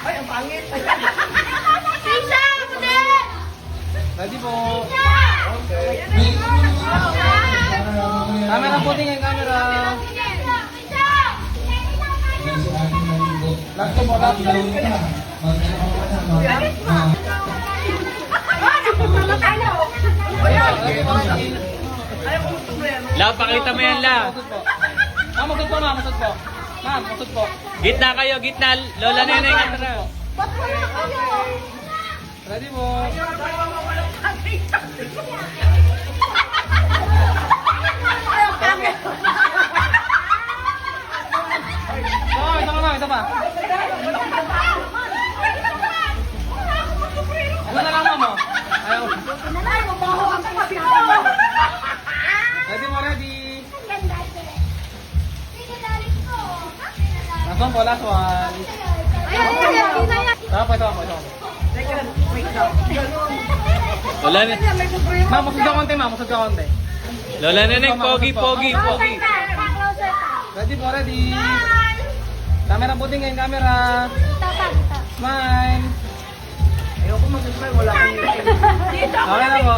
Ay, ang pangit. Sisa! Puti! Ready po. Okay. Camera po tingin, camera. Last po, last po. La, pakita mo yan, La. Masud po, masud po. Ma'am, masud po. Gitna kayo, gitna. Lola Neneng. Ba't wala kayo? Ready po. Oh, isa pa. Ano na lang, ma'am, oh? Ayaw. Nanay, mabaho ang kasi. Ready mo, ready. Sige, dalit ko. Last one po, last one. Isa pa, isa pa, isa pa. Teka, wait lang. Lola Neneng. Ma'am, masud ka konti, ma'am. Masud ka konti. Lola Neneng, pogi, pogi, pogi. Ready po, ready. Camera po tingin, camera. Smile. Ayoko mag-smile, wala akong ngipin. Okay na po.